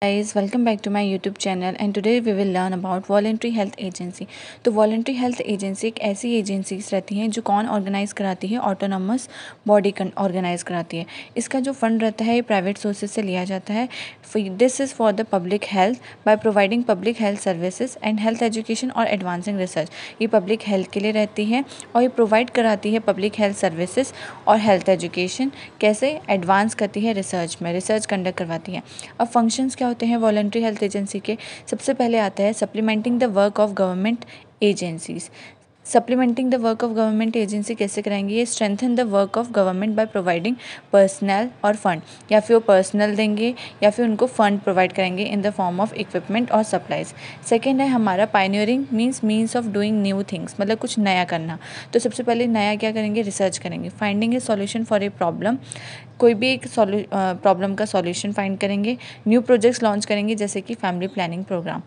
Guys, welcome back to my YouTube channel and today we will learn about voluntary health agency। तो voluntary health agency एक ऐसी agencies रहती हैं जो कौन ऑर्गेनाइज कराती है, ऑटोनमस बॉडी ऑर्गेनाइज कराती है। इसका जो फंड रहता है ये प्राइवेट सोर्सेज से लिया जाता है। This is for the public health by providing public health services and health education और एडवांसिंग रिसर्च। ये पब्लिक हेल्थ के लिए रहती है और ये प्रोवाइड कराती है पब्लिक हेल्थ सर्विसेज और हेल्थ एजुकेशन। कैसे एडवांस करती है रिसर्च में, रिसर्च कंडक्ट करवाती है। अब फंक्शंस क्या होते हैं वॉलंटरी हेल्थ एजेंसी के? सबसे पहले आता है supplementing the work of government agencies. Supplementing the work of government agency कैसे कराएंगे? ये strengthen the work of government by providing personal और फंड, या फिर वो पर्सनल देंगे या फिर उनको फंड प्रोवाइड करेंगे in the form of equipment और सप्लाइज। सेकेंड है हमारा pioneering means of doing new things, मतलब कुछ नया करना। तो सबसे पहले नया क्या करेंगे? रिसर्च करेंगे। Finding A solution for a problem, कोई भी एक प्रॉब्लम का सॉल्यूशन फाइंड करेंगे। न्यू प्रोजेक्ट्स लॉन्च करेंगे जैसे कि फैमिली प्लानिंग प्रोग्राम।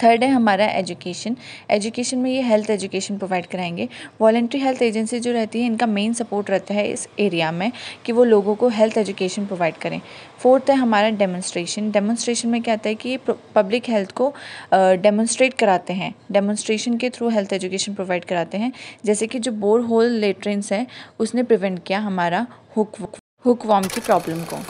थर्ड है हमारा एजुकेशन। एजुकेशन में ये हेल्थ एजुकेशन प्रोवाइड कराएंगे। वॉलंटरी हेल्थ एजेंसी जो रहती है इनका मेन सपोर्ट रहता है इस एरिया में कि वो लोगों को हेल्थ एजुकेशन प्रोवाइड करें। फोर्थ है हमारा डेमोन्स्ट्रेशन। डेमोन्स्ट्रेशन में क्या आता है कि ये पब्लिक हेल्थ को डेमोन्स्ट्रेट कराते हैं। डेमोन्स्ट्रेशन के थ्रू हेल्थ एजुकेशन प्रोवाइड कराते हैं, जैसे कि जो बोर होल लेट्रिन्स हैं उसने प्रिवेंट किया हमारा हुक वॉर्म की प्रॉब्लम को।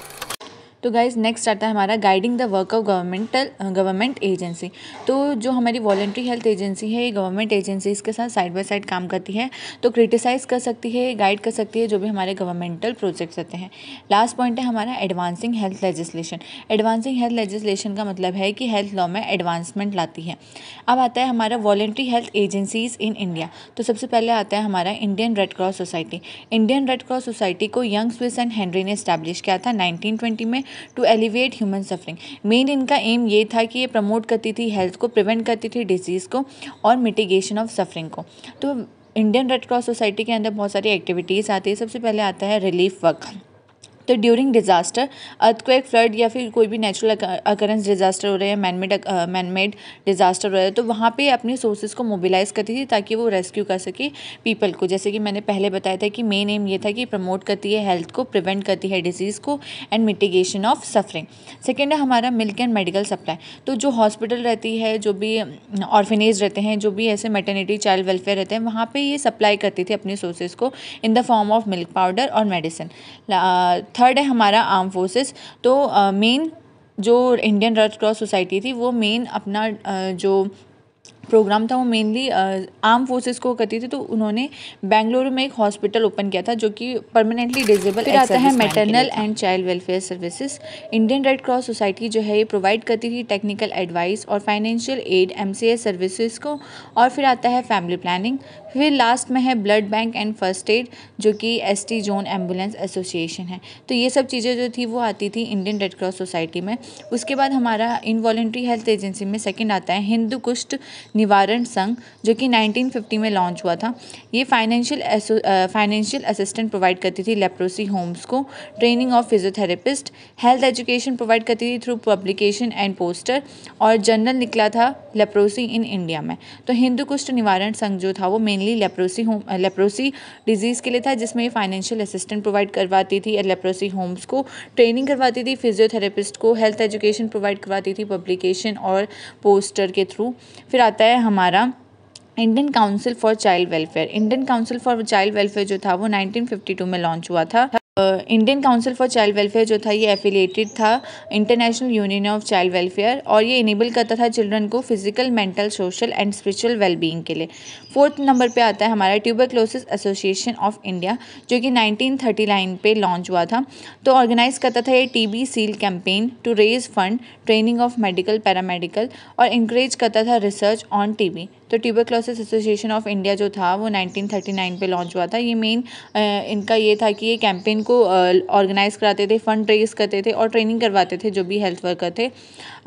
तो गाइज नेक्स्ट आता है हमारा guiding the work of government agency. तो जो हमारी वॉलंटरी हेल्थ एजेंसी है ये गवर्नमेंट एजेंसीज के साथ साइड बाय साइड काम करती है, तो क्रिटिसाइज कर सकती है, गाइड कर सकती है जो भी हमारे गवर्नमेंटल प्रोजेक्ट्स रहते हैं। लास्ट पॉइंट है हमारा advancing health legislation. Advancing health legislation का मतलब है कि हेल्थ लॉ में एडवांसमेंट लाती है। अब आता है हमारा voluntary health agencies in India. तो सबसे पहले आता है हमारा Indian Red Cross Society. Indian Red Cross Society को यंग स्विस एंड हेनरी ने इस्टेब्लिश किया था 1920 में to alleviate human suffering. Main इनका एम ये था कि ये प्रमोट करती थी हेल्थ को, प्रिवेंट करती थी डिजीज़ को और मिटिगेशन ऑफ सफरिंग को। तो इंडियन रेड क्रॉस सोसाइटी के अंदर बहुत सारी एक्टिविटीज़ आती है। सबसे पहले आता है रिलीफ वर्क। तो ड्यूरिंग डिज़ास्टर, अर्थक्वेक, फ्लड या फिर कोई भी नेचुरल अकरेंस डिज़ास्टर हो रहे हैं, मैन मेड डिज़ास्टर हो रहे हैं, तो वहाँ पे अपनी सोर्सेज को मोबिलाइज करती थी ताकि वो रेस्क्यू कर सके पीपल को। जैसे कि मैंने पहले बताया था कि मेन एम ये था कि प्रमोट करती है हेल्थ को, प्रिवेंट करती है डिजीज़ को and mitigation of suffering. Second है हमारा मिल्क एंड मेडिकल सप्लाई। तो जो हॉस्पिटल रहती है, जो भी ऑर्फिनेज रहते हैं, जो भी ऐसे मैटरनिटी चाइल्ड वेलफेयर रहते हैं, वहाँ पर ये सप्लाई करती थी अपनी सोर्सेज को in the form of milk powder और मेडिसिन। थर्ड है हमारा आर्म फोर्सेस। तो मेन जो इंडियन रेड क्रॉस सोसाइटी थी वो मेन अपना जो प्रोग्राम था वो मेनली आर्म फोर्सेस को करती थी। तो उन्होंने बेंगलुरु में एक हॉस्पिटल ओपन किया था जो कि परमानेंटली डिसेबल। फिर आता है maternal and child welfare services. Indian Red Cross society जो है ये प्रोवाइड करती थी टेक्निकल एडवाइस और फाइनेंशियल एड MCS सर्विसेज को। और फिर आता है फैमिली प्लानिंग। फिर लास्ट में है blood bank and first aid जो कि ST जोन एम्बुलेंस एसोसिएशन है। तो ये सब चीज़ें जो थी वो आती थी इंडियन रेड क्रॉस सोसाइटी में। उसके बाद हमारा इनवॉलंटरी हेल्थ एजेंसी में सेकंड आता है हिंदू कुष्ठ निवारण संघ जो कि 1950 में लॉन्च हुआ था। ये फाइनेंशियल असिस्टेंट प्रोवाइड करती थी लेप्रोसी होम्स को, training of physiotherapist, health education provide करती थी थ्रू पब्लिकेशन एंड पोस्टर, और जर्नल निकला था लेप्रोसी इन इंडिया में। तो हिंदू कुष्ठ निवारण संघ जो था वो मेनली लेप्रोसी डिजीज़ के लिए था, जिसमें ये फाइनेंशियल असिस्टेंट प्रोवाइड करवाती थी लेप्रोसी होम्स को, ट्रेनिंग करवाती थी फिजियोथेरेपिस्ट को, हेल्थ एजुकेशन प्रोवाइड करवाती थी पब्लिकेशन और पोस्टर के थ्रू। फिर आता है हमारा Indian council for child welfare. Indian council for child welfare जो था वो 1952 में लॉन्च हुआ था। Indian council for child welfare जो था ये एफिलिएटेड था international union of child welfare, और ये इनेबल करता था चिल्ड्रन को physical, mental, social and spiritual wellbeing के लिए। फोर्थ नंबर पे आता है हमारा ट्यूबरक्लोसिस एसोसिएशन ऑफ इंडिया जो कि 1939 पे लॉन्च हुआ था। तो ऑर्गेनाइज करता था ये TB seal campaign to raise fund, training of medical, paramedical, और इंकरेज करता था रिसर्च ऑन TB। तो ट्यूबरक्लोसिस एसोसिएशन ऑफ इंडिया जो था वो 1939 पे लॉन्च हुआ था। ये मेन इनका ये था कि ये कैंपेन को ऑर्गेनाइज कराते थे, फंड रेज करते थे और ट्रेनिंग करवाते थे जो भी हेल्थ वर्कर थे।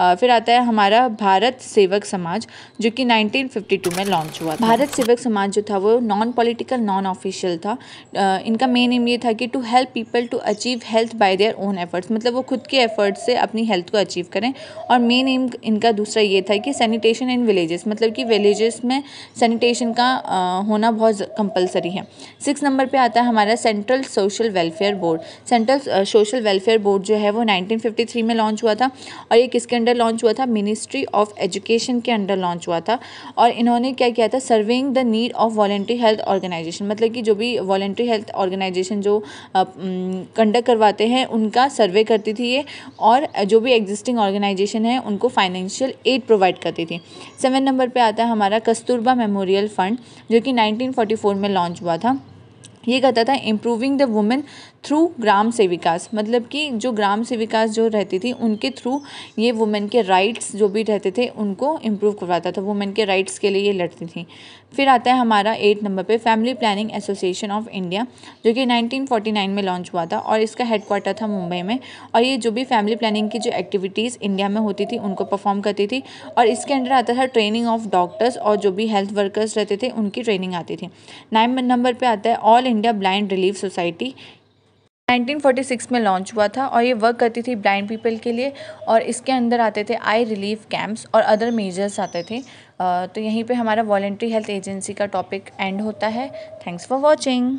फिर आता है हमारा भारत सेवक समाज जो कि 1952 में लॉन्च हुआ था। भारत सेवक समाज जो था वो नॉन पॉलिटिकल, नॉन ऑफिशियल था। इनका मेन एम ये था कि to help people to achieve health by their own efforts, मतलब वो खुद के एफर्ट्स से अपनी हेल्थ को अचीव करें। और मेन एम इनका दूसरा ये था कि सैनिटेशन इन विलेजेस, मतलब कि विलेजेस जिसमें सैनिटेशन का होना बहुत कंपलसरी है। 6 नंबर पे आता है हमारा central social welfare board. Central social welfare board जो है वो 1953 में लॉन्च हुआ था और ये किसके अंडर लॉन्च हुआ था? मिनिस्ट्री ऑफ एजुकेशन के अंडर लॉन्च हुआ था। और इन्होंने क्या किया था? Serving the need of voluntary health organization, मतलब कि जो भी वॉलेंट्री हेल्थ ऑर्गेनाइजेशन जो कंडक्ट करवाते हैं उनका सर्वे करती थी ये, और जो भी एग्जिस्टिंग ऑर्गेनाइजेशन है उनको फाइनेंशियल एड प्रोवाइड करती थी। 7 नंबर पे आता है हमारा कस्तूरबा मेमोरियल फंड, जो कि 1944 में लॉन्च हुआ था। ये कहता था इम्प्रूविंग द वुमेन थ्रू ग्राम सेविकास, मतलब कि जो ग्राम सेविकास जो रहती थी उनके थ्रू ये वुमेन के राइट्स जो भी रहते थे उनको इम्प्रूव करवाता था, वुमेन के राइट्स के लिए ये लड़ती थी। फिर आता है हमारा 8 नंबर पे family planning association of India, जो कि 1949 में लॉन्च हुआ था और इसका हेडक्वार्टर था मुंबई में। और ये जो भी फैमिली प्लानिंग की जो एक्टिविटीज़ इंडिया में होती थी उनको परफॉर्म करती थी, और इसके अंडर आता था ट्रेनिंग ऑफ डॉक्टर्स और जो भी हेल्थ वर्कर्स रहते थे उनकी ट्रेनिंग आती थी। 9 नंबर पे आता है all India blind relief society, 1946 में लॉन्च हुआ था और ये वर्क करती थी ब्लाइंड पीपल के लिए, और इसके अंदर आते थे आई रिलीफ कैंप्स और अदर मेजर्स आते थे। तो यहीं पे हमारा वॉलेंट्री हेल्थ एजेंसी का टॉपिक एंड होता है। Thanks for watching.